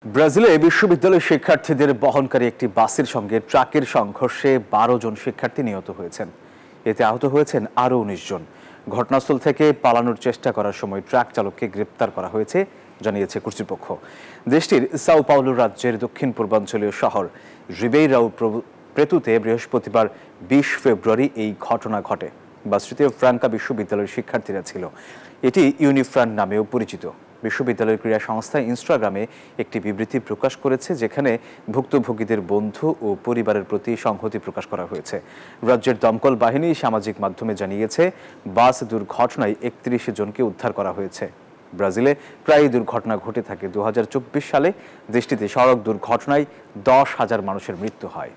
ব্রাজিলে বিশ্ববিদ্যালয়ের শিক্ষার্থীদের বহনকারী একটি বাসের সঙ্গে ট্রাকের সংঘর্ষে ১২ জন শিক্ষার্থী নিহত হয়েছেন। এতে আহত হয়েছেন আরও ১৯ জন। ঘটনাস্থল থেকে পালানোর চেষ্টা করার সময় ট্রাক চালককে গ্রেপ্তার করা হয়েছে জানিয়েছে কর্তৃপক্ষ। দেশটির সাও পাওলো রাজ্যের দক্ষিণ পূর্বাঞ্চলীয় শহর রিবেইরাও প্রেতুতে বৃহস্পতিবার ২০ ফেব্রুয়ারি এই ঘটনা ঘটে। বাসটিতে ফ্রাঙ্কা বিশ্ববিদ্যালয়ের শিক্ষার্থীরা ছিল। এটি ইউনিফ্রান নামেও পরিচিত। বিশ্ববিদ্যালয়ের ক্রীড়া সংস্থা ইনস্টাগ্রামে একটি বিবৃতি প্রকাশ করেছে, যেখানে ভুক্তভোগীদের বন্ধু ও পরিবারের প্রতি সংহতি প্রকাশ করা হয়েছে। রাজ্যের দমকল বাহিনী সামাজিক মাধ্যমে জানিয়েছে, বাস দুর্ঘটনায় ৩১ জনকে উদ্ধার করা হয়েছে। ব্রাজিলে প্রায় দুর্ঘটনা ঘটে থাকে। ২০২৪ সালে দেশটিতে সড়ক দুর্ঘটনায় ১০,০০০ মানুষের মৃত্যু হয়।